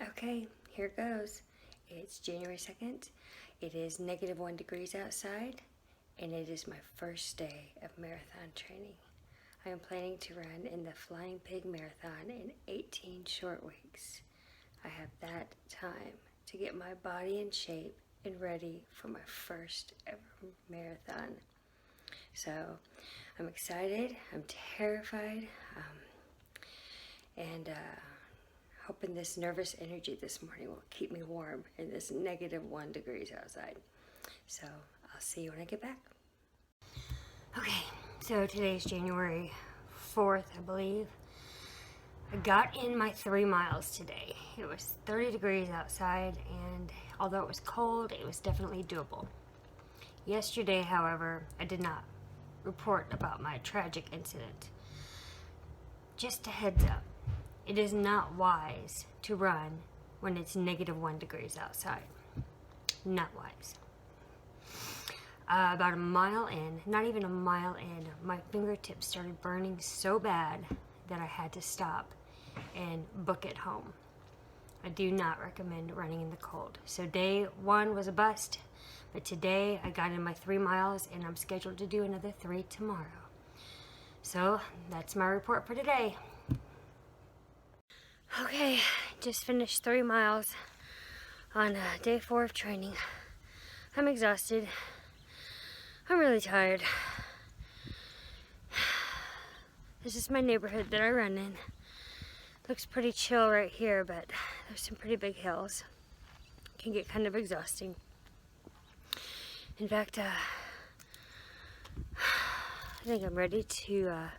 Okay, here goes. It's January 2nd. It is -1 degrees outside, and it is my first day of marathon training. I am planning to run in the Flying Pig Marathon in 18 short weeks. I have that time to get my body in shape and ready for my first ever marathon. So I'm excited, I'm terrified, and hoping this nervous energy this morning will keep me warm in this -1 degrees outside. So I'll see you when I get back. Okay, so today's January 4th, I believe. I got in my 3 miles today. It was 30 degrees outside, and although it was cold, it was definitely doable. Yesterday, however, I did not report about my tragic incident. Just a heads up, it is not wise to run when it's -1 degrees outside. Not wise. About a mile in, not even a mile in, my fingertips started burning so bad that I had to stop and book it home. I do not recommend running in the cold. So day 1 was a bust, but today I got in my 3 miles and I'm scheduled to do another 3 tomorrow. So that's my report for today. Okay, just finished 3 miles on day 4 of training. I'm exhausted. I'm really tired. This is my neighborhood that I run in. Looks pretty chill right here, but there's some pretty big hills. Can get kind of exhausting. In fact, I think I'm ready to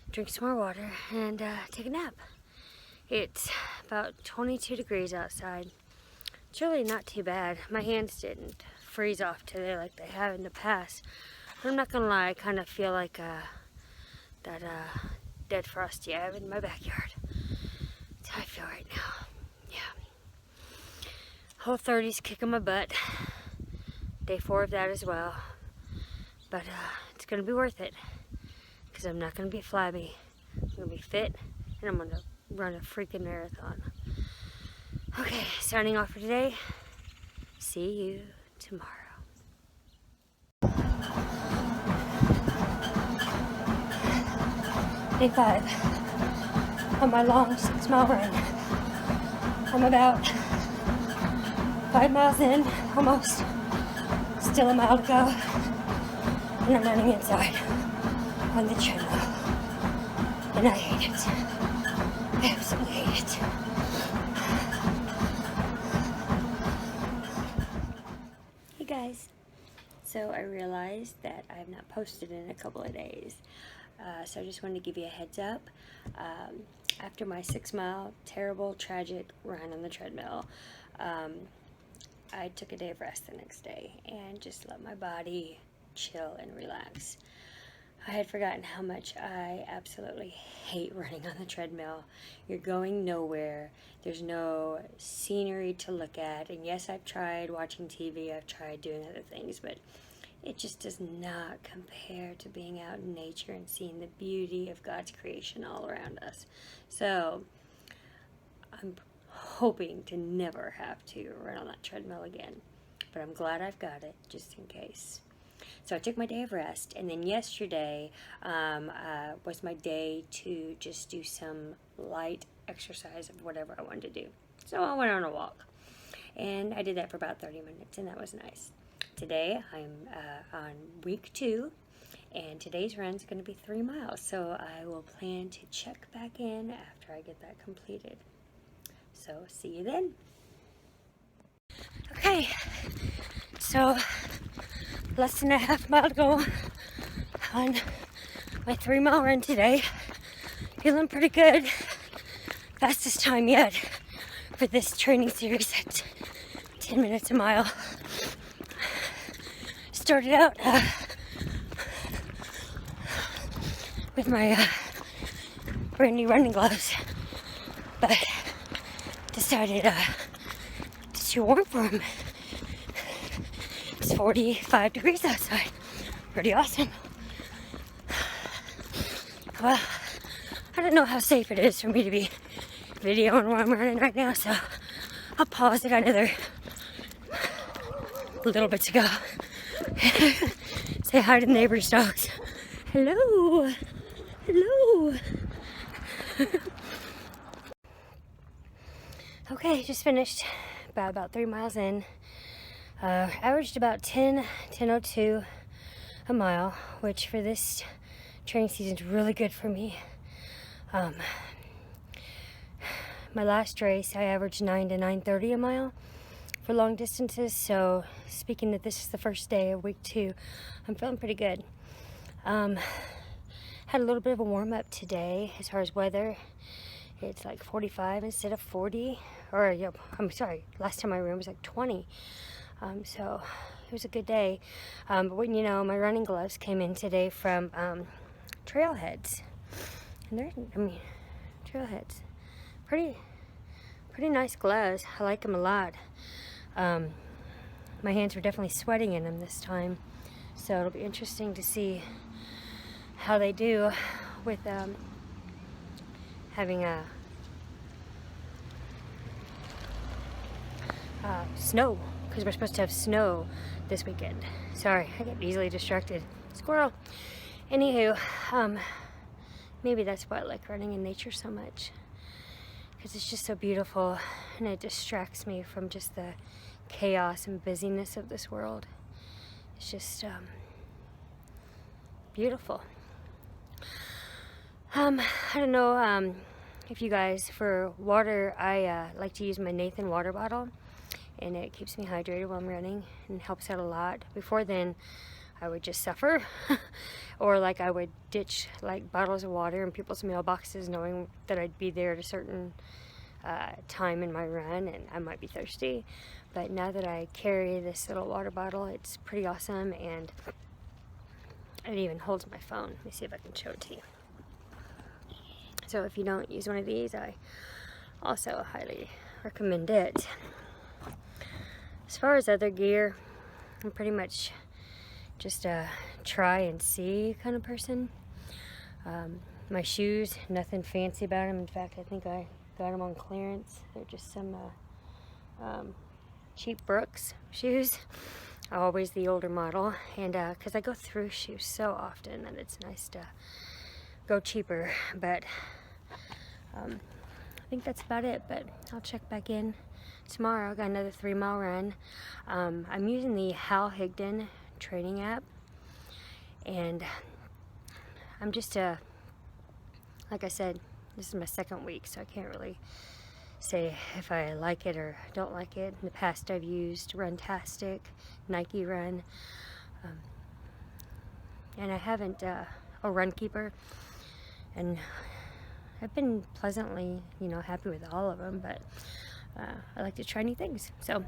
drink some more water and take a nap. It's about 22 degrees outside. It's really not too bad. My hands didn't freeze off today like they have in the past. But I'm not gonna lie, I kind of feel like that dead frosty I have in my backyard. That's how I feel right now. Yeah. Whole 30's kicking my butt. Day 4 of that as well. But it's gonna be worth it, because I'm not gonna be flabby. I'm gonna be fit, and I'm gonna run a freaking marathon. Okay, signing off for today. See you tomorrow. Day 5 on my long 6-mile run. I'm about 5 miles in, almost. Still a mile to go. And I'm running inside on the treadmill. And I hate it. I absolutely hate it. Hey guys. So I realized that I have not posted in a couple of days. So I just wanted to give you a heads up. After my 6-mile terrible, tragic run on the treadmill, I took a day of rest the next day and just let my body chill and relax. I had forgotten how much I absolutely hate running on the treadmill. You're going nowhere. There's no scenery to look at. And yes, I've tried watching TV, I've tried doing other things, but it just does not compare to being out in nature and seeing the beauty of God's creation all around us. So I'm hoping to never have to run on that treadmill again, but I'm glad I've got it just in case. So I took my day of rest, and then yesterday was my day to just do some light exercise of whatever I wanted to do. So I went on a walk, and I did that for about 30 minutes, and that was nice. Today I'm on week 2, and today's run is going to be 3 miles, so I will plan to check back in after I get that completed. So see you then. Okay, so less than a half mile to go on my 3-mile run today. Feeling pretty good. Fastest time yet for this training series at 10 minutes a mile. Started out with my brand new running gloves, but decided it's too warm for them. It's 45 degrees outside. Pretty awesome. Well, I don't know how safe it is for me to be videoing while I'm running right now, so I'll pause it another little bit to go. Say hi to the neighbor's dogs. Hello. Hello. Okay, just finished about 3 miles in. Averaged about 10:02 a mile, which for this training season is really good for me. My last race, I averaged 9 to 9:30 a mile for long distances. So speaking that this is the first day of week 2, I'm feeling pretty good. Had a little bit of a warm up today as far as weather. It's like 45 instead of 40, or yeah, I'm sorry, last time I ran was like 20. So it was a good day. But when you know, my running gloves came in today from Trailheads, and they're, Trailheads, pretty nice gloves. I like them a lot. My hands were definitely sweating in them this time, so it'll be interesting to see how they do with having a snow, because we're supposed to have snow this weekend. Sorry, I get easily distracted. Squirrel. Anywho, maybe that's why I like running in nature so much, because it's just so beautiful and it distracts me from just the chaos and busyness of this world. It's just beautiful. I don't know if you guys, for water, I like to use my Nathan water bottle, and it keeps me hydrated while I'm running and helps out a lot. Before then, I would just suffer, or like I would ditch like bottles of water in people's mailboxes, knowing that I'd be there at a certain time in my run and I might be thirsty. But now that I carry this little water bottle, it's pretty awesome, and it even holds my phone. Let me see if I can show it to you. So if you don't use one of these, I also highly recommend it. As far as other gear, I'm pretty much just a try and see kind of person. My shoes, nothing fancy about them. In fact, I think I got them on clearance. They're just some cheap Brooks shoes. Always the older model, and because I go through shoes so often that it's nice to go cheaper. But I think that's about it, but I'll check back in tomorrow. I got another 3-mile run. I'm using the Hal Higdon training app, and I'm just like I said, this is my second week, so I can't really say if I like it or don't like it. In the past, I've used Runtastic, Nike Run, and I haven't Runkeeper, and I've been pleasantly, happy with all of them, but I like to try new things. So,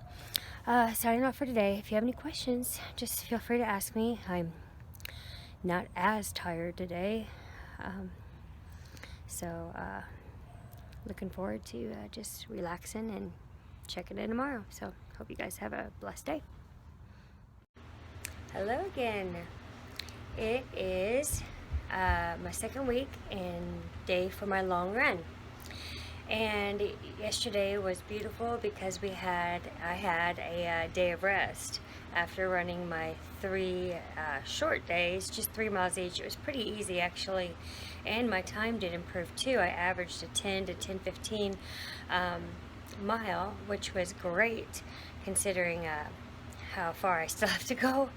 signing off for today. If you have any questions, just feel free to ask me. I'm not as tired today, so looking forward to just relaxing and checking in tomorrow. So, hope you guys have a blessed day. Hello again. It is my second week and day for my long run. And yesterday was beautiful because I had a day of rest after running my 3 short days, just 3 miles each. It was pretty easy actually, and my time did improve too. I averaged a 10 to 10:15 mile, which was great considering how far I still have to go.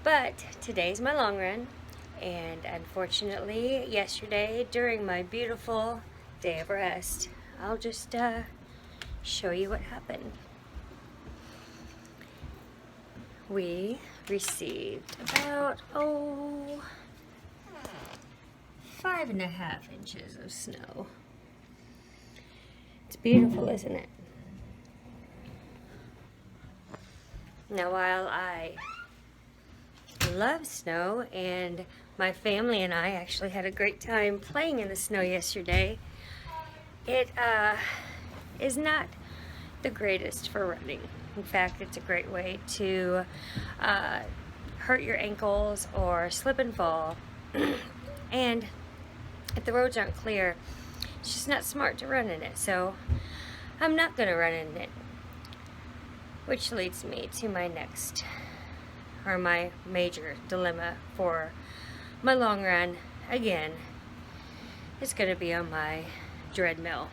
But today's my long run, and unfortunately yesterday during my beautiful day of rest, I'll just show you what happened. We received about 5.5 inches of snow. It's beautiful, isn't it? Now, while I love snow, and my family and I actually had a great time playing in the snow yesterday, it is not the greatest for running. In fact, it's a great way to hurt your ankles or slip and fall. And if the roads aren't clear, it's just not smart to run in it, so I'm not going to run in it. Which leads me to my next, or my major dilemma for my long run. Again, it's going to be on my treadmill.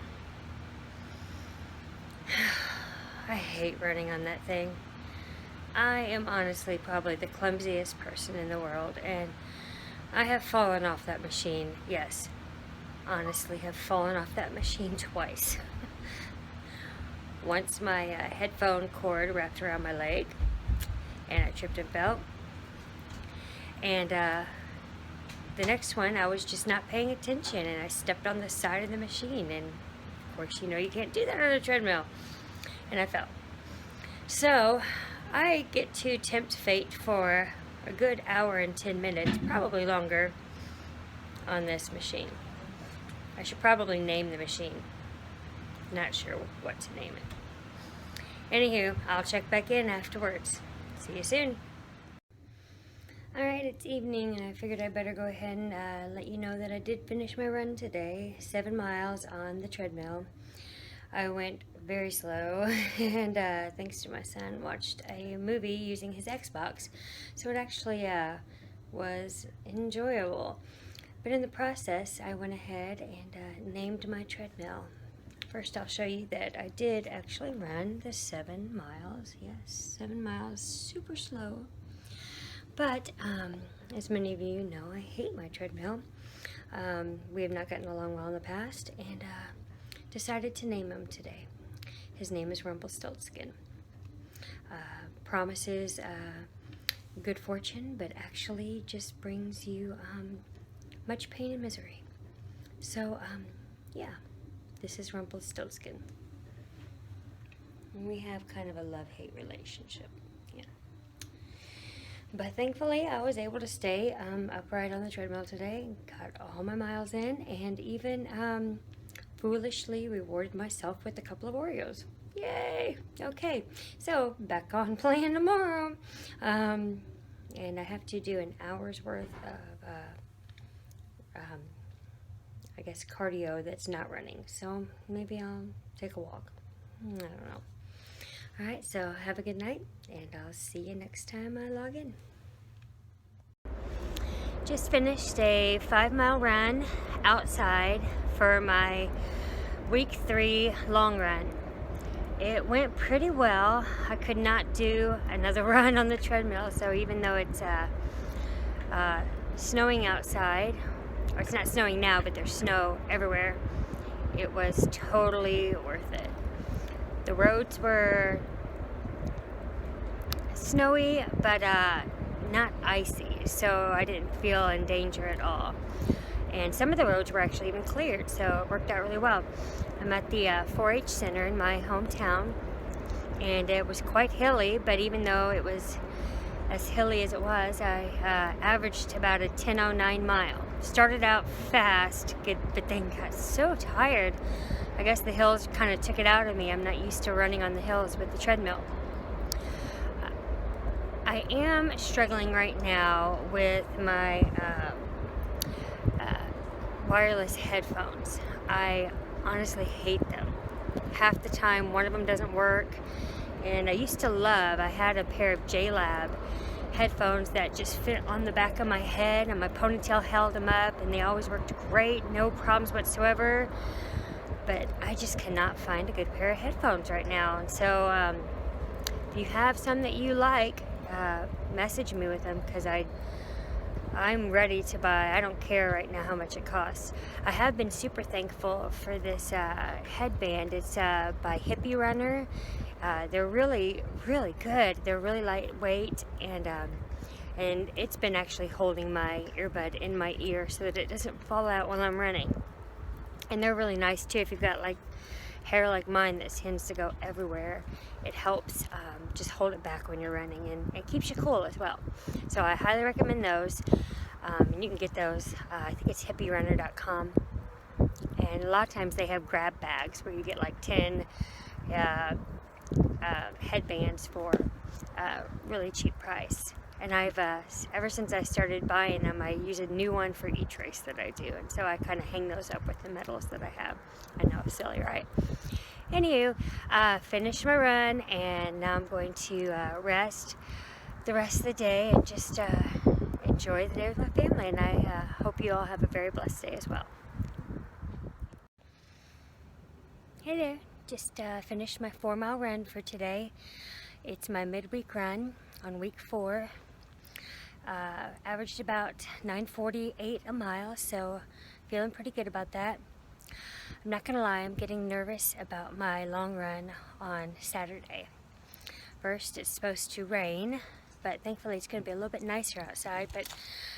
I hate running on that thing. I am honestly probably the clumsiest person in the world, and I have fallen off that machine. Yes, honestly have fallen off that machine twice. Once my headphone cord wrapped around my leg and I tripped and fell. And the next one, I was just not paying attention and I stepped on the side of the machine, and of course you know you can't do that on a treadmill, and I fell. So I get to tempt fate for a good hour and 10 minutes, probably longer, on this machine. I should probably name the machine. Not sure what to name it. Anywho, I'll check back in afterwards. See you soon. Alright, it's evening and I figured I better go ahead and let you know that I did finish my run today. 7 miles on the treadmill. I went very slow and thanks to my son, watched a movie using his Xbox, so it actually was enjoyable. But in the process, I went ahead and named my treadmill. First, I'll show you that I did actually run the 7 miles. Yes, 7 miles, super slow. But as many of you know, I hate my treadmill. We have not gotten along well in the past, and decided to name him today. His name is Rumpelstiltskin. Promises good fortune, but actually just brings you much pain and misery. So, yeah, this is Rumpelstiltskin. And we have kind of a love-hate relationship, yeah. But thankfully, I was able to stay upright on the treadmill today, got all my miles in, and even foolishly rewarded myself with a couple of Oreos. Yay! Okay, so back on plan tomorrow. And I have to do an hour's worth of, I guess, cardio that's not running. So maybe I'll take a walk. I don't know. Alright, so have a good night, and I'll see you next time I log in. Just finished a 5-mile run outside for my week 3 long run. It went pretty well. I could not do another run on the treadmill, so even though it's snowing outside, or it's not snowing now, but there's snow everywhere, it was totally worth it. The roads were snowy, but not icy, so I didn't feel in danger at all. And some of the roads were actually even cleared, so it worked out really well. I'm at the 4-H center in my hometown, and it was quite hilly, but even though it was as hilly as it was, I averaged about a 10:09 mile. Started out fast, but then got so tired. I guess the hills kind of took it out of me. I'm not used to running on the hills with the treadmill. I am struggling right now with my wireless headphones. I honestly hate them. Half the time one of them doesn't work, and I used to love, I had a pair of J-Lab headphones that just fit on the back of my head, and my ponytail held them up, and they always worked great, no problems whatsoever. But I just cannot find a good pair of headphones right now. And so if you have some that you like, message me with them, because I'm ready to buy. I don't care right now how much it costs. I have been super thankful for this headband. It's by Hippie Runner. They're really, really good. They're really lightweight, and it's been actually holding my earbud in my ear so that it doesn't fall out while I'm running. And they're really nice too. If you've got like hair like mine that tends to go everywhere, it helps just hold it back when you're running, and it keeps you cool as well. So I highly recommend those, and you can get those, I think it's hippierunner.com, and a lot of times they have grab bags where you get like 10 headbands for a really cheap price. And I've, ever since I started buying them, I use a new one for each race that I do. And so I kind of hang those up with the medals that I have. I know, silly, right? Anywho, finished my run, and now I'm going to rest the rest of the day and just enjoy the day with my family. And I hope you all have a very blessed day as well. Hey there, just finished my 4-mile run for today. It's my midweek run on week 4. Averaged about 9:48 a mile, so feeling pretty good about that. I'm not gonna lie, I'm getting nervous about my long run on Saturday. First, it's supposed to rain, but thankfully it's gonna be a little bit nicer outside. But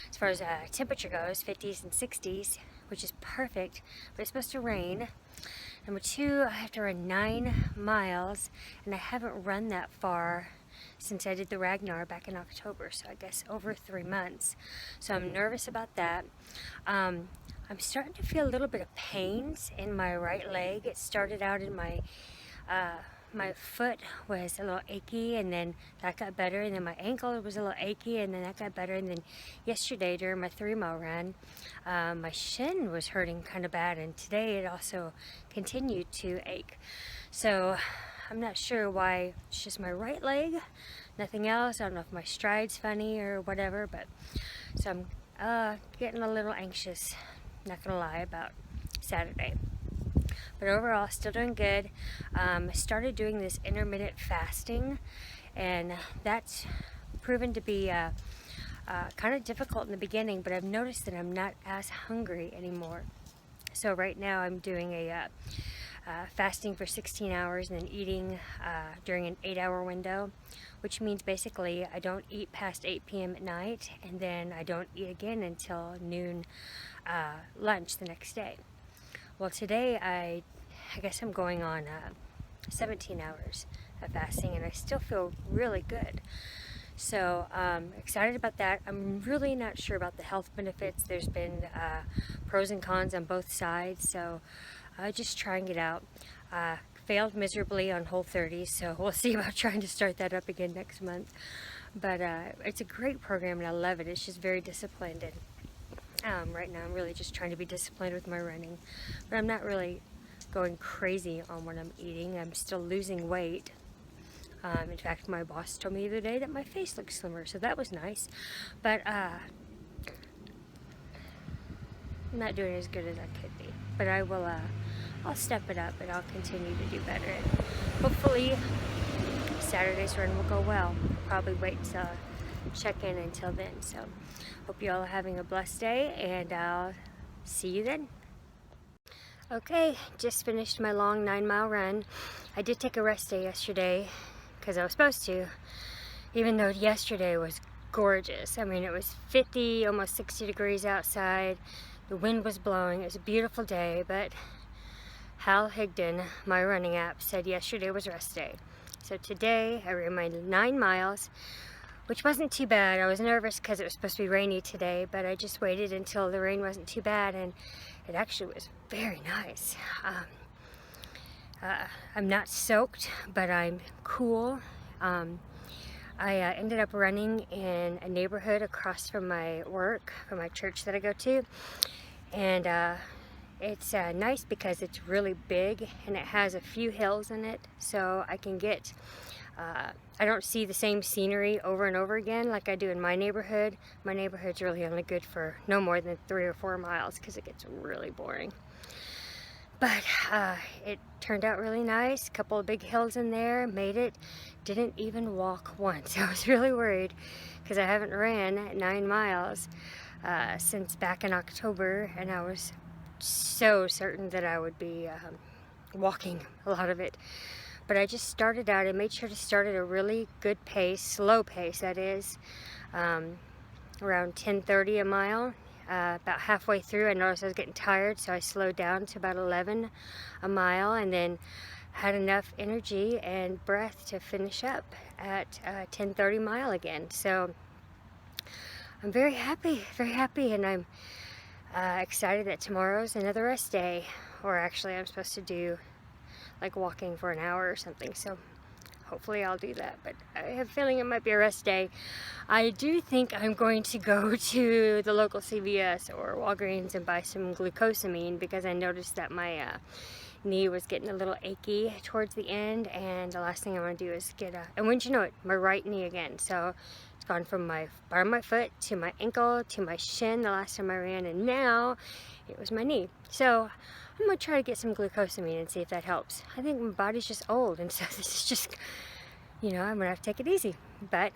as far as temperature goes, 50s and 60s, which is perfect, but it's supposed to rain. Number 2, I have to run 9 miles, and I haven't run that far since I did the Ragnar back in October, so I guess over 3 months. So I'm nervous about that. I'm starting to feel a little bit of pains in my right leg. It started out in my foot was a little achy, and then that got better, and then my ankle was a little achy, and then that got better, and then yesterday during my 3-mile run, my shin was hurting kind of bad, and today it also continued to ache. So I'm not sure why. It's just my right leg, nothing else. I don't know if my stride's funny or whatever, but so I'm getting a little anxious, not gonna lie, about Saturday. But overall, still doing good. I started doing this intermittent fasting, and that's proven to be kind of difficult in the beginning, but I've noticed that I'm not as hungry anymore. So right now I'm doing a fasting for 16 hours and then eating during an 8-hour window, which means basically I don't eat past 8 p.m. at night, and then I don't eat again until noon lunch the next day. Well, today I guess I'm going on 17 hours of fasting, and I still feel really good. So excited about that. I'm really not sure about the health benefits. There's been pros and cons on both sides, so just trying it out. Failed miserably on Whole30, so we'll see about trying to start that up again next month. But it's a great program, and I love it. It's just very disciplined, and right now I'm really just trying to be disciplined with my running, but I'm not really going crazy on what I'm eating. I'm still losing weight. In fact, my boss told me the other day that my face looks slimmer, so that was nice. But I'm not doing as good as I could be. But I will, I'll step it up, and I'll continue to do better. And hopefully Saturday's run will go well. Probably wait to check in until then. So hope you all are having a blessed day, and I'll see you then. Okay, just finished my long 9-mile run. I did take a rest day yesterday because I was supposed to, even though yesterday was gorgeous. I mean, it was 50, almost 60 degrees outside. The wind was blowing. It was a beautiful day, but Hal Higdon, my running app, said yesterday was rest day. So today I ran my 9 miles, which wasn't too bad. I was nervous because it was supposed to be rainy today, but I just waited until the rain wasn't too bad, and it actually was very nice. I'm not soaked, but I'm cool. I ended up running in a neighborhood across from my work, from my church that I go to, and it's nice because it's really big and it has a few hills in it, so I can get I don't see the same scenery over and over again like I do in my neighborhood. My neighborhood's really only good for no more than 3 or 4 miles because it gets really boring. But it turned out really nice. A couple of big hills in there, made it. Didn't even walk once. I was really worried because I haven't ran 9 miles since back in October, and I was so certain that I would be walking a lot of it. But I just started out. I made sure to start at a really good pace, slow pace that is, around 10:30 a mile. About halfway through I noticed I was getting tired, so I slowed down to about 11 a mile, and then had enough energy and breath to finish up at 10:30 mile again. So I'm very happy, and I'm excited that tomorrow's another rest day, or actually I'm supposed to do like walking for an hour or something, so hopefully I'll do that, but I have a feeling it might be a rest day. I do think I'm going to go to the local CVS or Walgreens and buy some glucosamine, because I noticed that my knee was getting a little achy towards the end, and the last thing I want to do is get and wouldn't you know it, my right knee again. So it's gone from my bottom of my foot to my ankle to my shin the last time I ran, and now it was my knee. So I'm gonna try to get some glucosamine and see if that helps. I think my body's just old, and so this is just, you know, I'm gonna have to take it easy. But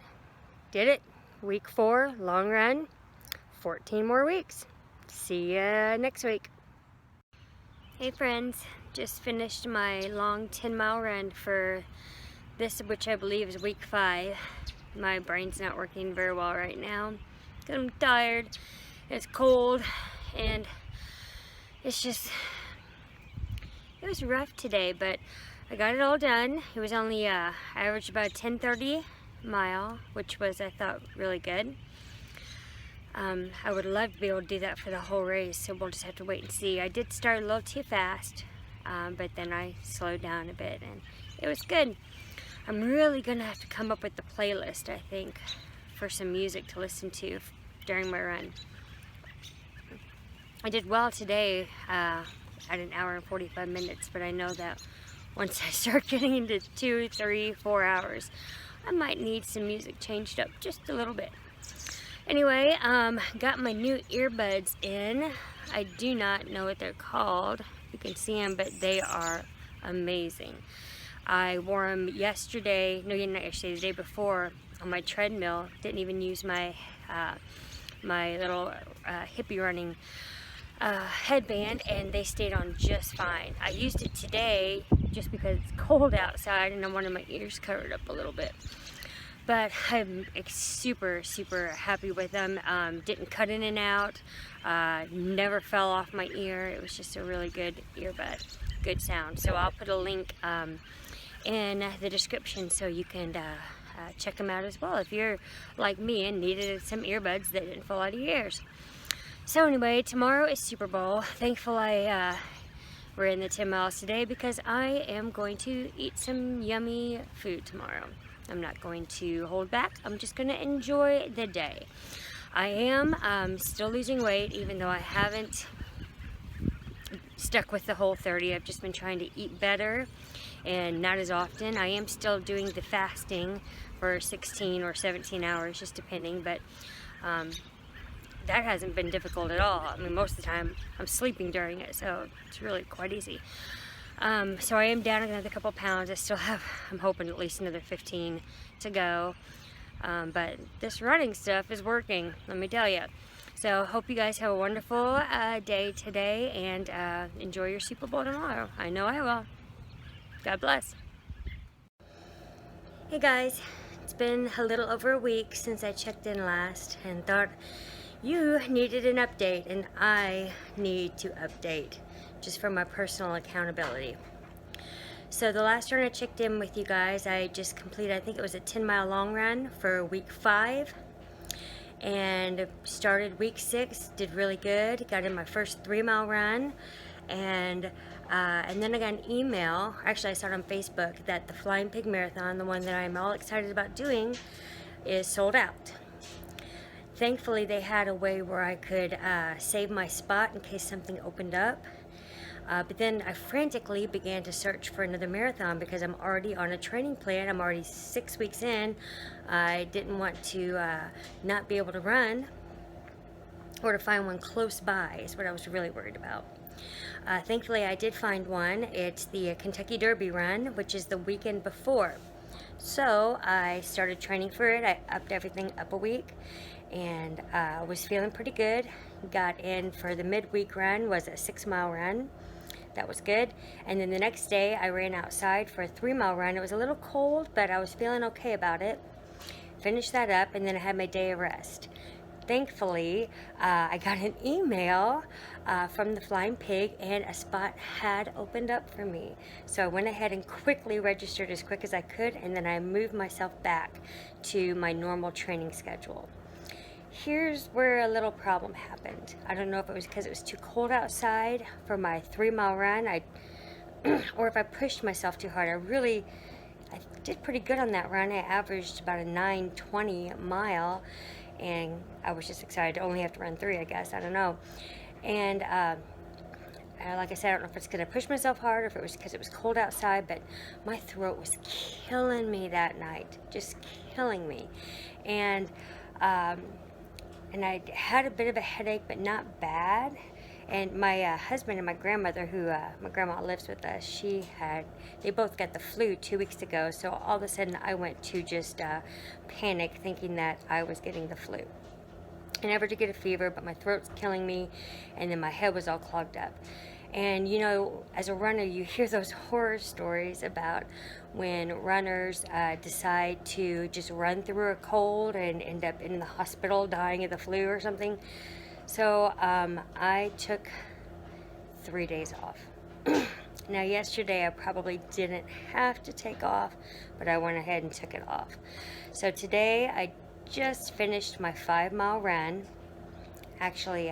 did it. Week 4, long run, 14 more weeks. See ya next week. Hey friends, just finished my long 10-mile run for this, which I believe is week 5. My brain's not working very well right now because I'm tired, it's cold, and it's just, it was rough today, but I got it all done. It was only averaged about 10:30 mile, which was, I thought, really good. I would love to be able to do that for the whole race, so we'll just have to wait and see. I did start a little too fast, but then I slowed down a bit, and it was good. I'm really gonna have to come up with the playlist, I think, for some music to listen to during my run. I did well today at an hour and 45 minutes, but I know that once I start getting into 2, 3, 4 hours, I might need some music changed up just a little bit. Anyway, got my new earbuds in. I do not know what they're called. You can see them, but they are amazing. I wore them yesterday, no, not yesterday, the day before on my treadmill. Didn't even use my my little hippie running headband, and they stayed on just fine. I used it today just because it's cold outside and I wanted my ears covered up a little bit. But I'm super, super happy with them. Didn't cut in and out, never fell off my ear. It was just a really good earbud, good sound. So I'll put a link in the description so you can check them out as well if you're like me and needed some earbuds that didn't fall out of your ears. So anyway, tomorrow is Super Bowl. Thankful I ran the 10 miles today, because I am going to eat some yummy food tomorrow. I'm not going to hold back. I'm just going to enjoy the day. I am still losing weight, even though I haven't stuck with the whole 30. I've just been trying to eat better and not as often. I am still doing the fasting for 16 or 17 hours, just depending, but that hasn't been difficult at all. I mean, most of the time I'm sleeping during it, so it's really quite easy. So I am down another couple pounds. I still have, I'm hoping, at least another 15 to go. But this running stuff is working, let me tell you. So hope you guys have a wonderful day today, and enjoy your Super Bowl tomorrow. I know I will. God bless. Hey guys, it's been a little over a week since I checked in last and thought you needed an update, and I need to update just for my personal accountability. So the last run I checked in with you guys, I just completed, I think it was a 10-mile long run for week 5, and started week 6, did really good, got in my first 3-mile run, and then I got an email, actually I saw it on Facebook, that the Flying Pig Marathon, the one that I'm all excited about doing, is sold out. Thankfully they had a way where I could save my spot in case something opened up. But then I frantically began to search for another marathon because I'm already on a training plan. I'm already 6 weeks in. I didn't want to not be able to run, or to find one close by is what I was really worried about. Thankfully I did find one. It's the Kentucky Derby run, which is the weekend before. So I started training for it. I upped everything up a week, and was feeling pretty good. Got in for the midweek run, was a 6-mile run. That was good. And then the next day I ran outside for a 3-mile run. It was a little cold, but I was feeling okay about it. Finished that up, and then I had my day of rest. Thankfully, I got an email from the Flying Pig, and a spot had opened up for me. So I went ahead and quickly registered as quick as I could, and then I moved myself back to my normal training schedule. Here's where a little problem happened. I don't know if it was because it was too cold outside for my 3-mile run, or if I pushed myself too hard. I did pretty good on that run. I averaged about a 9:20 mile, and I was just excited to only have to run 3, I guess. I don't know. And like I said, I don't know if it's because I pushed myself hard or if it was because it was cold outside, but my throat was killing me that night, just killing me. And I had a bit of a headache, but not bad. And my husband and my grandmother, who my grandma lives with us, they both got the flu 2 weeks ago. So all of a sudden I went to just panic, thinking that I was getting the flu. I never did get a fever, but my throat's killing me, and then my head was all clogged up. And you know, as a runner, you hear those horror stories about when runners decide to just run through a cold and end up in the hospital dying of the flu or something. So I took 3 days off. Now yesterday I probably didn't have to take off, but I went ahead and took it off. So today I just finished my 5-mile run. Actually,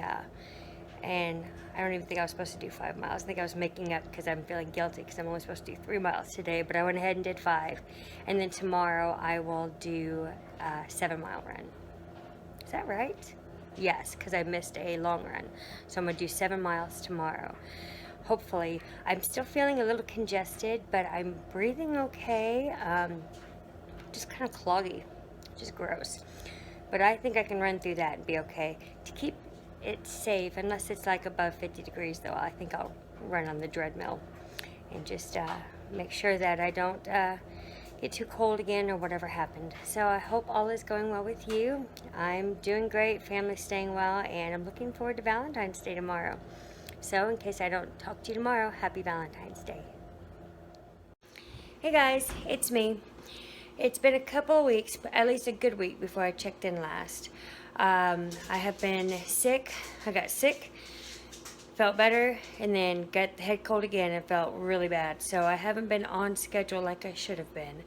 and I don't even think I was supposed to do 5 miles. I think I was making up because I'm feeling guilty because I'm only supposed to do 3 miles today, but I went ahead and did 5. And then tomorrow I will do a 7-mile run. Is that right? Yes, because I missed a long run. So I'm going to do 7 miles tomorrow. Hopefully. I'm still feeling a little congested, but I'm breathing okay. Just kind of cloggy. Just gross. But I think I can run through that and be okay. To keep it safe, unless it's like above 50 degrees though, I think I'll run on the treadmill and just make sure that I don't get too cold again or whatever happened. So I hope all is going well with you. I'm doing great, family's staying well, and I'm looking forward to Valentine's Day tomorrow. So in case I don't talk to you tomorrow, happy Valentine's Day. Hey guys, it's me. It's been a couple of weeks, but at least a good week before I checked in last. I have been sick. I got sick, felt better, and then got the head cold again and felt really bad. So I haven't been on schedule like I should have been.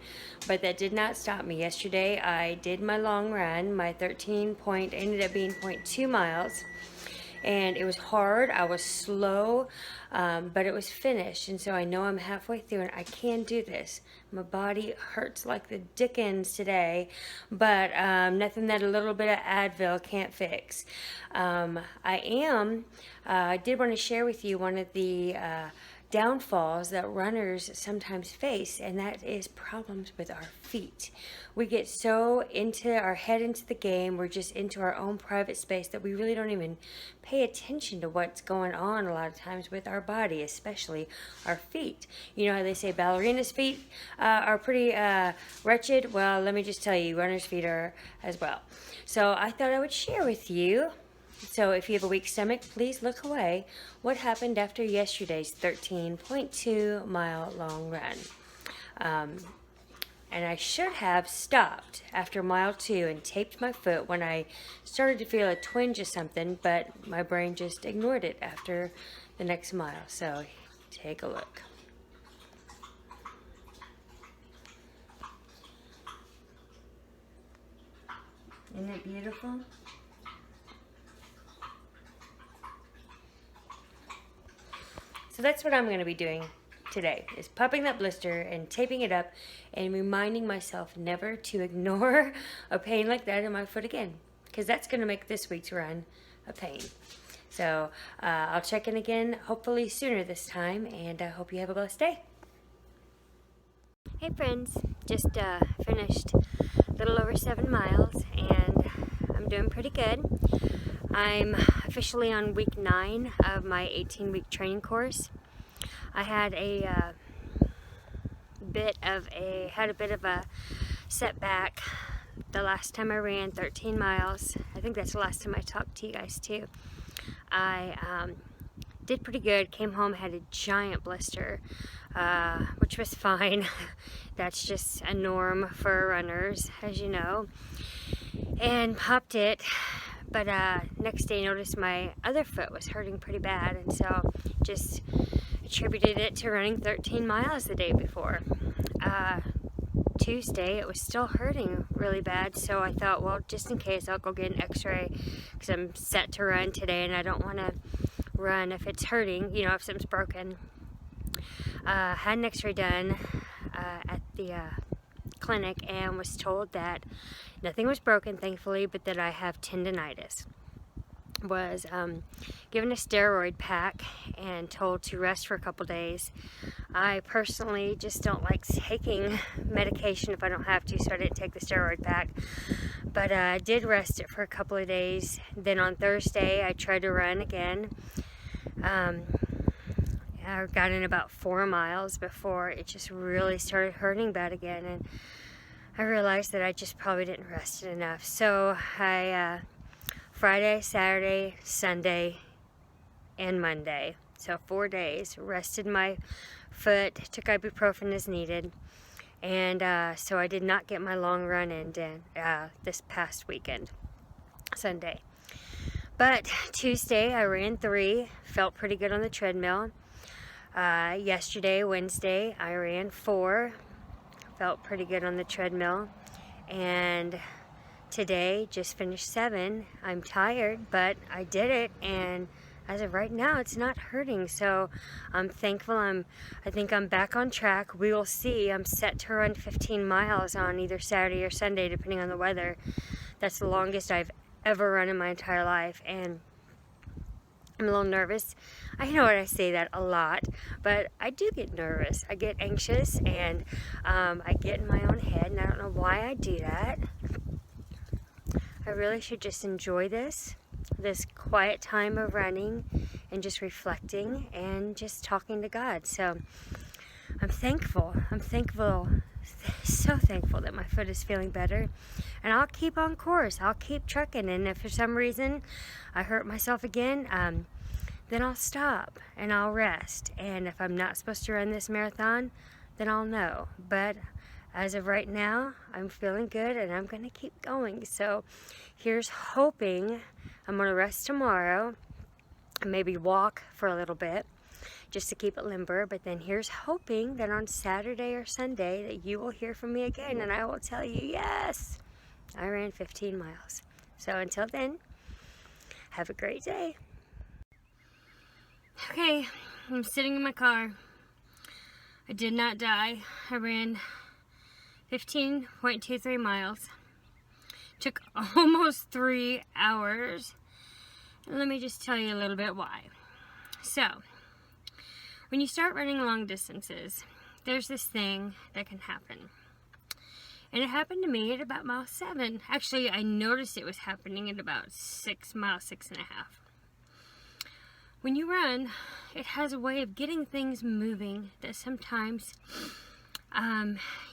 But that did not stop me. Yesterday I did my long run. My ended up being 0.2 miles. And it was hard. I was slow, but it was finished. And so I know I'm halfway through and I can do this. My body hurts like the dickens today, but nothing that a little bit of Advil can't fix. I did want to share with you one of the downfalls that runners sometimes face, and that is problems with our feet. We get so into our head into the game, we're just into our own private space that we really don't even pay attention to what's going on a lot of times with our body, especially our feet. You know how they say ballerinas' feet are pretty wretched? Well, let me just tell you, runners' feet are as well. So I thought I would share with you. So if you have a weak stomach, please look away. What happened after yesterday's 13.2 mile long run? And I should have stopped after mile 2 and taped my foot when I started to feel a twinge of something, but my brain just ignored it after the next mile. So take a look. Isn't it beautiful? So that's what I'm going to be doing today, is popping that blister and taping it up and reminding myself never to ignore a pain like that in my foot again, because that's going to make this week's run a pain. So I'll check in again hopefully sooner this time, and I hope you have a blessed day. Hey friends, just finished a little over 7 miles and I'm doing pretty good. I'm officially on week 9 of my 18-week training course. I had a bit of a setback the last time I ran 13 miles. I think that's the last time I talked to you guys too. I did pretty good, came home, had a giant blister, which was fine. That's just a norm for runners, as you know, and popped it. But next day noticed my other foot was hurting pretty bad, and so just attributed it to running 13 miles the day before. Tuesday it was still hurting really bad, so I thought, well, just in case, I'll go get an x-ray because I'm set to run today and I don't want to run if it's hurting, you know, if something's broken. Had an x-ray done. at the clinic and was told that nothing was broken, thankfully, but that I have tendonitis. Was given a steroid pack and told to rest for a couple days. I personally just don't like taking medication if I don't have to, so I didn't take the steroid pack. But I did rest it for a couple of days. Then on Thursday, I tried to run again. I got in about 4 miles before it just really started hurting bad again, and I realized that I just probably didn't rest it enough. So I Friday, Saturday, Sunday, and Monday, so 4 days, rested my foot, took ibuprofen as needed, and so I did not get my long run in this past weekend, Sunday. But Tuesday I ran 3, felt pretty good on the treadmill. Yesterday, Wednesday, I ran 4, felt pretty good on the treadmill, and today just finished 7. I'm tired, but I did it, and as of right now, it's not hurting, so I'm thankful. I think I'm back on track. We will see. I'm set to run 15 miles on either Saturday or Sunday, depending on the weather. That's the longest I've ever run in my entire life, and I'm a little nervous. I know I say that a lot, but I do get nervous. I get anxious, and I get in my own head, and I don't know why I do that. I really should just enjoy this quiet time of running and just reflecting and just talking to God. So I'm thankful. So thankful that my foot is feeling better, and I'll keep on course. I'll keep trucking, and if for some reason I hurt myself again, then I'll stop and I'll rest. And if I'm not supposed to run this marathon, then I'll know. But as of right now, I'm feeling good, and I'm going to keep going. So here's hoping. I'm going to rest tomorrow and maybe walk for a little bit just to keep it limber. But then here's hoping that on Saturday or Sunday that you will hear from me again, and I will tell you, yes, I ran 15 miles. So until then, have a great day. Okay, I'm sitting in my car. I did not die. I ran 15.23 miles. Took almost 3 hours. And let me just tell you a little bit why. So, when you start running long distances, there's this thing that can happen. And it happened to me at about mile 7. Actually, I noticed it was happening at about 6 miles, 6.5. When you run, it has a way of getting things moving that sometimes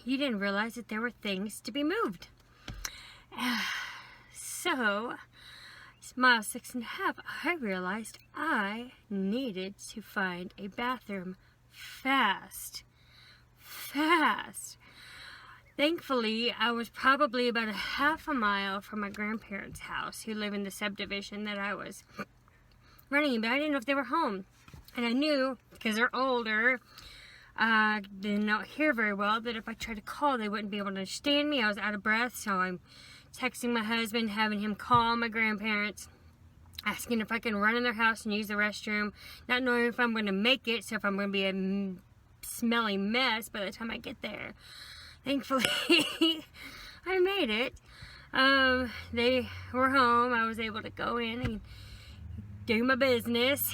you didn't realize that there were things to be moved. So, mile 6.5, I realized I needed to find a bathroom fast. Thankfully, I was probably about a half a mile from my grandparents' house, who live in the subdivision that I was running, but I didn't know if they were home. And I knew, because they're older, did not hear very well, that if I tried to call, they wouldn't be able to understand me. I was out of breath, so I'm texting my husband, having him call my grandparents, asking if I can run in their house and use the restroom, not knowing if I'm going to make it, so if I'm going to be a smelly mess by the time I get there. Thankfully, I made it. They were home. I was able to go in and do my business,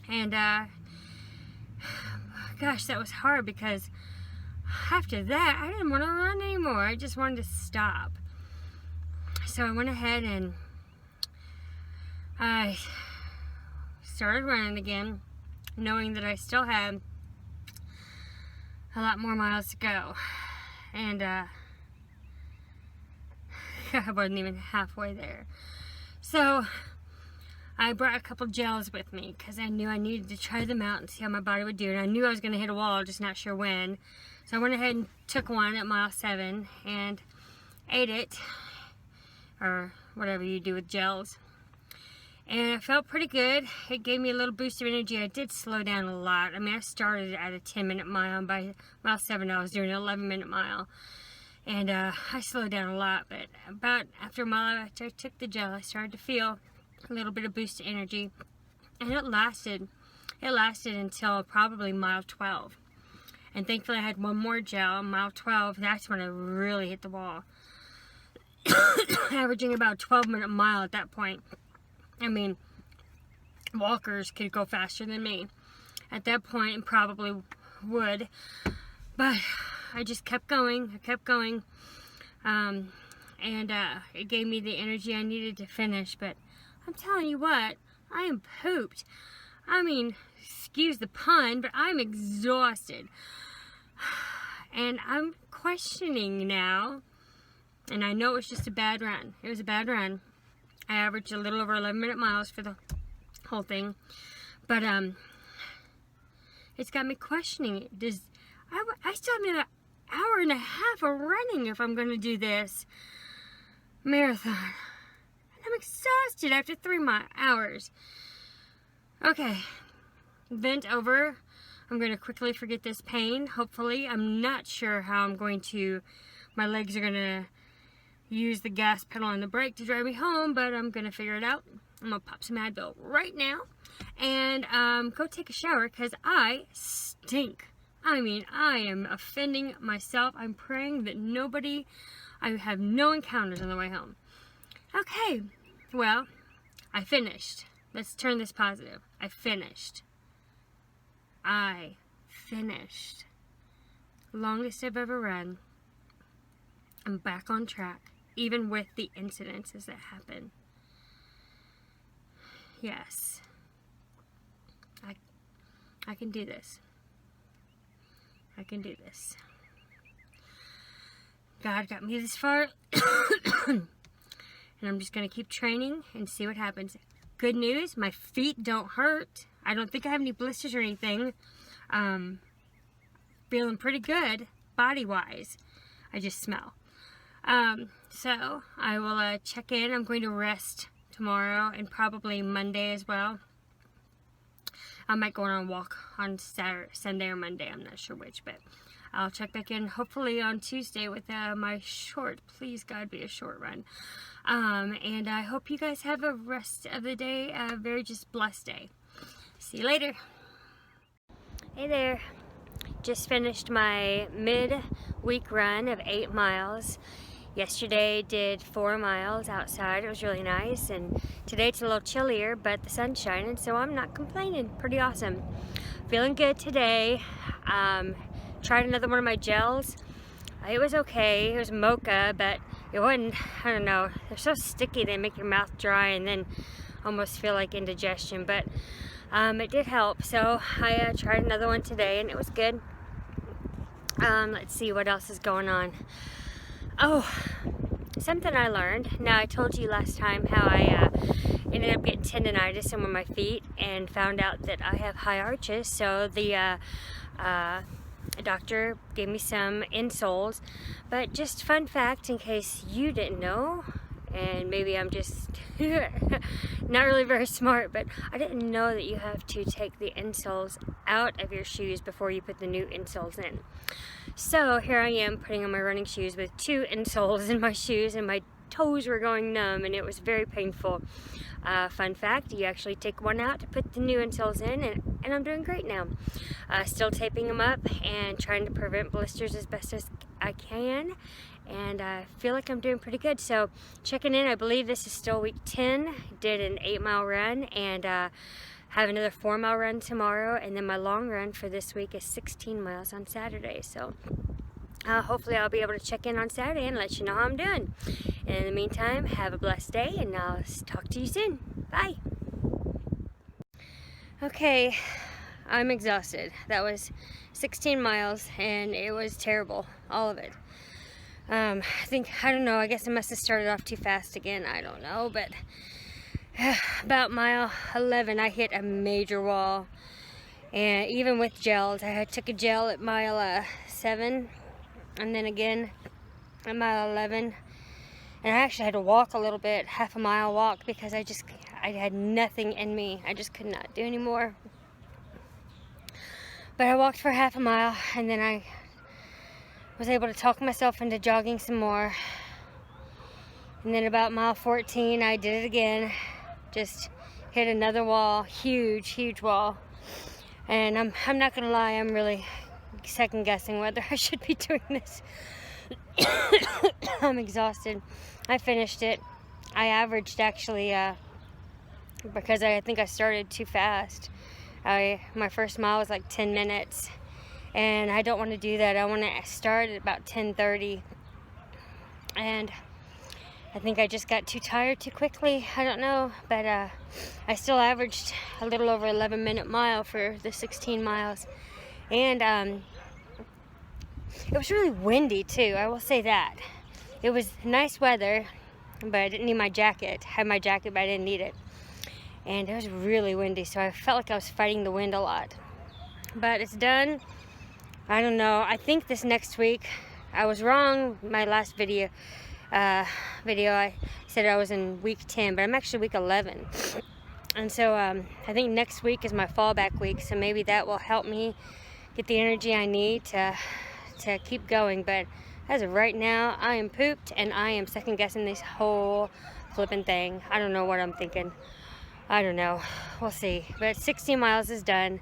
and gosh, that was hard, because after that I didn't want to run anymore. I just wanted to stop. So I went ahead and I started running again, knowing that I still had a lot more miles to go, and I wasn't even halfway there. So I brought a couple gels with me because I knew I needed to try them out and see how my body would do. And I knew I was going to hit a wall, just not sure when. So I went ahead and took one at mile 7 and ate it, or whatever you do with gels. And I felt pretty good. It gave me a little boost of energy. I did slow down a lot. I mean, I started at a 10-minute mile, and by mile 7 I was doing an 11-minute mile. And I slowed down a lot, but about after a mile after I took the gel, I started to feel a little bit of boost of energy, and it lasted until probably mile 12. And thankfully I had one more gel, mile 12. That's when I really hit the wall. Averaging about 12-minute mile at that point. I mean, walkers could go faster than me at that point, and probably would. But I just kept going. I kept going. And it gave me the energy I needed to finish. But I'm telling you what, I am pooped. I mean, excuse the pun, but I'm exhausted. And I'm questioning now. And I know it was just a bad run. It was a bad run. I averaged a little over 11-minute miles for the whole thing. But it's got me questioning it. I still have another hour and a half of running if I'm going to do this marathon. And I'm exhausted after 3 hours. Okay. Vent over. I'm going to quickly forget this pain, hopefully. I'm not sure how I'm going to... My legs are going to use the gas pedal and the brake to drive me home, but I'm going to figure it out. I'm going to pop some Advil right now and go take a shower because I stink. I mean, I am offending myself. I'm praying that I have no encounters on the way home. Okay, well, I finished. Let's turn this positive. I finished. Longest I've ever run. I'm back on track, even with the incidences that happen. Yes. I can do this. I can do this. God got me this far. And I'm just going to keep training and see what happens. Good news, my feet don't hurt. I don't think I have any blisters or anything. Feeling pretty good, body-wise. I just smell. So, I will check in. I'm going to rest tomorrow and probably Monday as well. I might go on a walk on Sunday or Monday. I'm not sure which, but I'll check back in hopefully on Tuesday with my short, please God, be a short run. And I hope you guys have a rest of the day, a very just blessed day. See you later. Hey there. Just finished my mid-week run of 8 miles. Yesterday did 4 miles outside. It was really nice, and today it's a little chillier, but the sun's shining, so I'm not complaining. Pretty awesome. Feeling good today. Tried another one of my gels. It was okay. It was mocha, but it wasn't, I don't know, they're so sticky they make your mouth dry and then almost feel like indigestion, but it did help. So I tried another one today and it was good. Let's see what else is going on. Oh, something I learned. Now, I told you last time how I ended up getting tendonitis in one of my feet and found out that I have high arches. So the doctor gave me some insoles. But just fun fact in case you didn't know, and maybe I'm just not really very smart, but I didn't know that you have to take the insoles out of your shoes before you put the new insoles in. So here I am putting on my running shoes with 2 insoles in my shoes, and my toes were going numb and it was very painful. Fun fact, you actually take one out to put the new insoles in, and I'm doing great now. Still taping them up and trying to prevent blisters as best as I can, and I feel like I'm doing pretty good. So checking in, I believe this is still week 10. Did an 8-mile run and have another 4-mile run tomorrow, and then my long run for this week is 16 miles on Saturday. So hopefully I'll be able to check in on Saturday and let you know how I'm doing. And in the meantime, have a blessed day, and I'll talk to you soon. Bye. Okay, I'm exhausted. That was 16 miles and it was terrible, all of it. I don't know, I guess I must have started off too fast again, I don't know, but about mile 11 I hit a major wall, and even with gels, I took a gel at mile 7 and then again at mile 11, and I actually had to walk a little bit, half a mile walk, because I had nothing in me. I just could not do anymore. But I walked for half a mile, and then I was able to talk myself into jogging some more. And then about mile 14, I did it again. Just hit another wall, huge wall. And I'm not gonna lie, I'm really second guessing whether I should be doing this. I'm exhausted. I finished it. I averaged actually, because I think I started too fast. My first mile was like 10 minutes, and I don't want to do that. I want to start at about 10:30, and I think I just got too tired too quickly. I don't know, but I still averaged a little over 11-minute mile for the 16 miles, and it was really windy too, I will say that. It was nice weather, but I didn't need my jacket. I had my jacket, but I didn't need it. And it was really windy, so I felt like I was fighting the wind a lot. But it's done. I don't know. I think this next week, I was wrong. My last video, I said I was in week 10, but I'm actually week 11. And so I think next week is my fallback week, so maybe that will help me get the energy I need to keep going. But as of right now, I am pooped, and I am second guessing this whole flipping thing. I don't know what I'm thinking. I don't know. We'll see. But 16 miles is done.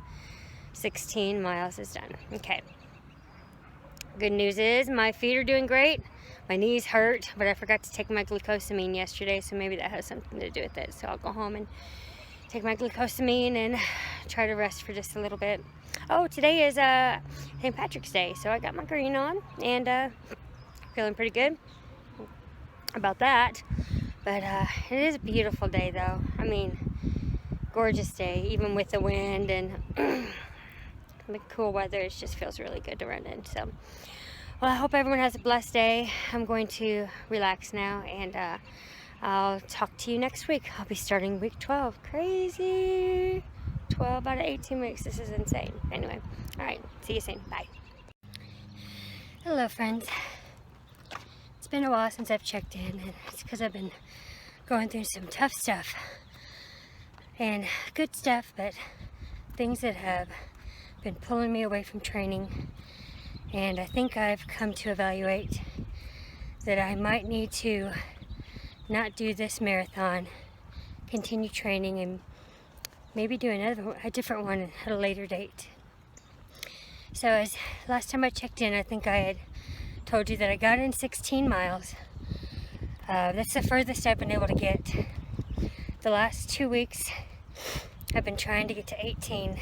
16 miles is done. Okay. Good news is my feet are doing great. My knees hurt, but I forgot to take my glucosamine yesterday, so maybe that has something to do with it. So I'll go home and take my glucosamine and try to rest for just a little bit. Oh, today is St. Patrick's Day, so I got my green on, and feeling pretty good about that. But it is a beautiful day, though. I mean, gorgeous day, even with the wind and the cool weather. It just feels really good to run in. So, well, I hope everyone has a blessed day. I'm going to relax now, and I'll talk to you next week. I'll be starting week 12. Crazy. 12 out of 18 weeks. This is insane. Anyway, all right. See you soon. Bye. Hello, friends. It's been a while since I've checked in, and it's because I've been going through some tough stuff. And good stuff, but things that have been pulling me away from training. And I think I've come to evaluate that I might need to not do this marathon, continue training, and maybe do a different one at a later date. So as last time I checked in, I think I had told you that I got in 16 miles. That's the furthest I've been able to get. The last 2 weeks, I've been trying to get to 18,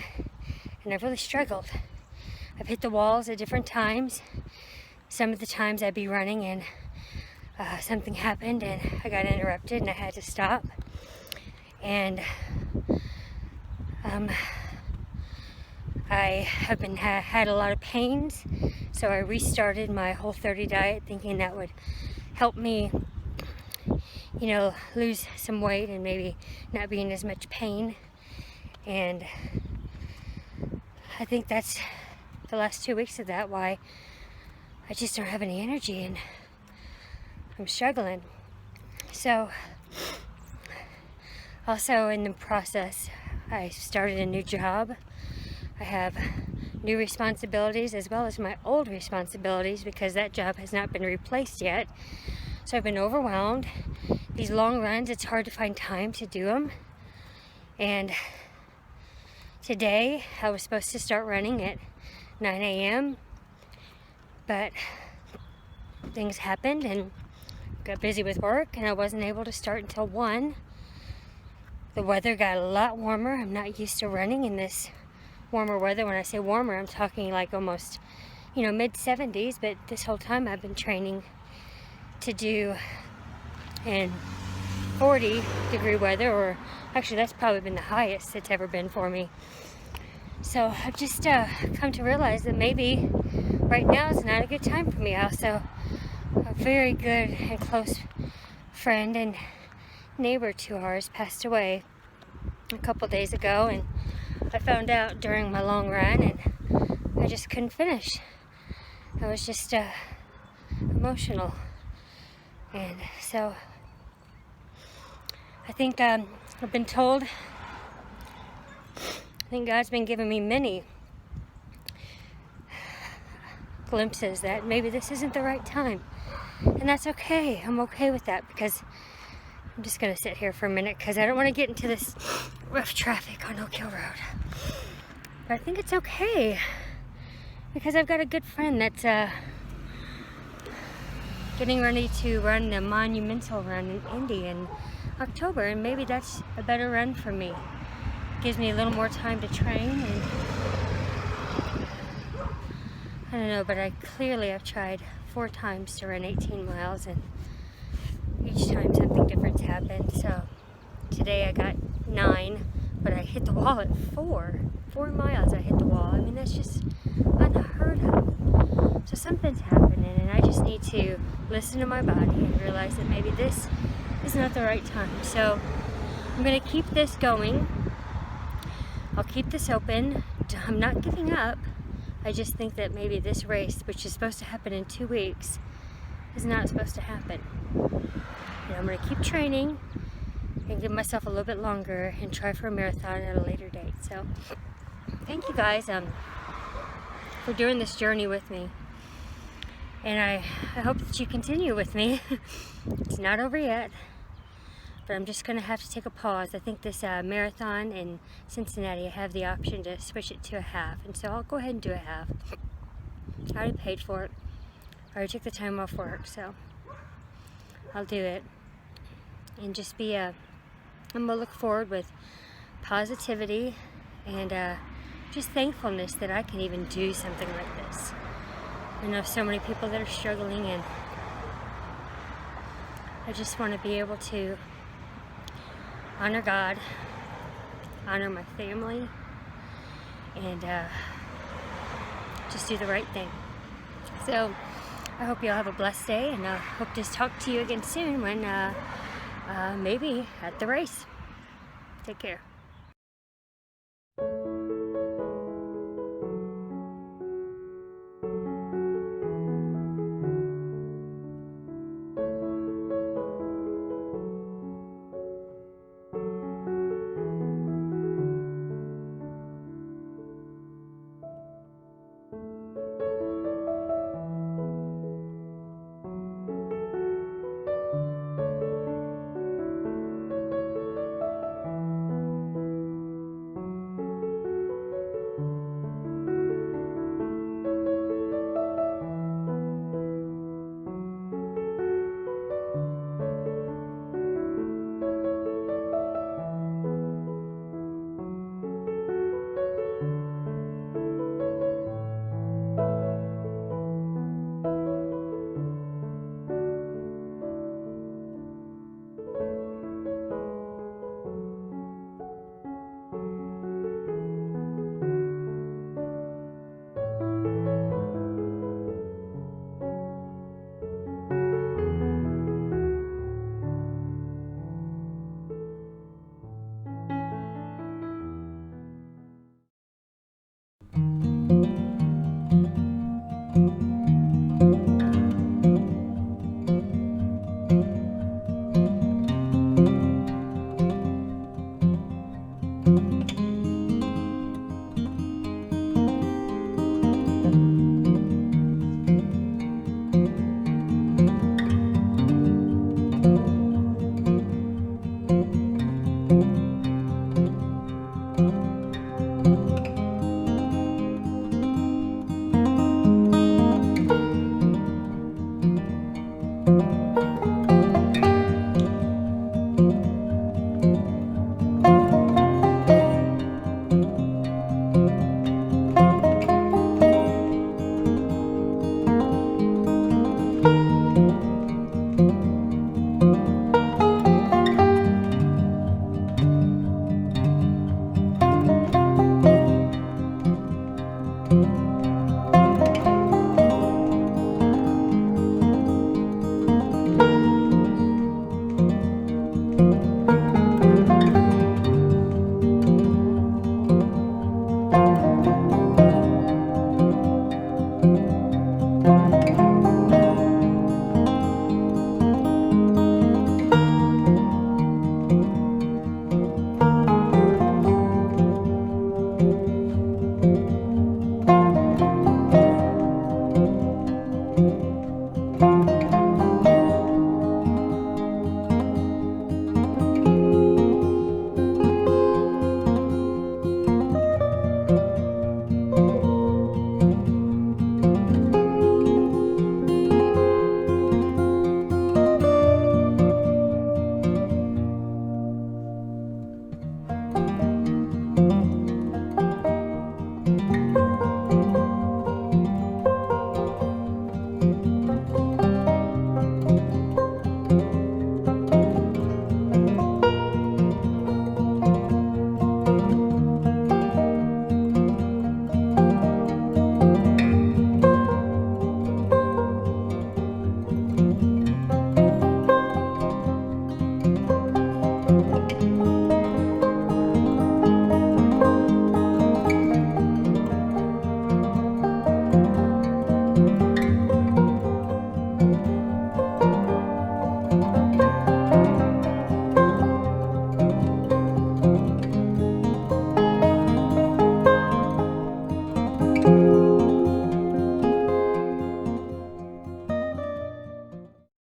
and I've really struggled. I've hit the walls at different times. Some of the times I'd be running and something happened and I got interrupted and I had to stop. And I have had a lot of pains, so I restarted my Whole30 diet, thinking that would help me, you know, lose some weight and maybe not be in as much pain. And I think that's the last 2 weeks of that, why I just don't have any energy and I'm struggling. So also in the process, I started a new job. I have new responsibilities as well as my old responsibilities because that job has not been replaced yet. So I've been overwhelmed. These long runs, it's hard to find time to do them. And today I was supposed to start running at 9 a.m. but things happened and got busy with work and I wasn't able to start until 1. The weather got a lot warmer. I'm not used to running in this warmer weather. When I say warmer, I'm talking like almost, you know, mid-70s, but this whole time I've been training to do in 40-degree weather, or actually that's probably been the highest it's ever been for me. So I've just come to realize that maybe right now is not a good time for me. Also, a very good and close friend and neighbor to ours passed away a couple days ago, and I found out during my long run and I just couldn't finish. I was just emotional. And so I think I've been told, I think God's been giving me many glimpses that maybe this isn't the right time. And that's okay. I'm okay with that because I'm just going to sit here for a minute because I don't want to get into this rough traffic on Oak Hill Road. But I think it's okay. because I've got a good friend that's getting ready to run the Monumental Run in Indy in October, and maybe that's a better run for me. Gives me a little more time to train, and I don't know, but I've tried 4 times to run 18 miles, and each time something different's happened. So today I got 9, but I hit the wall at 4 miles. I hit the wall. I mean, that's just unheard of. So something's happening, and I just need to listen to my body and realize that maybe this is not the right time. So I'm going to keep this going. I'll keep this open. I'm not giving up. I just think that maybe this race, which is supposed to happen in 2 weeks, is not supposed to happen. And I'm going to keep training and give myself a little bit longer and try for a marathon at a later date. So thank you guys for doing this journey with me. And I hope that you continue with me. It's not over yet, but I'm just going to have to take a pause. I think this marathon in Cincinnati, I have the option to switch it to a half, and so I'll go ahead and do a half. I already paid for it. I already took the time off work, so I'll do it. And just I'm going to look forward with positivity and just thankfulness that I can even do something like this. I know so many people that are struggling, and I just want to be able to honor God, honor my family, and just do the right thing. So I hope you all have a blessed day, and I hope to talk to you again soon when maybe at the race. Take care. you.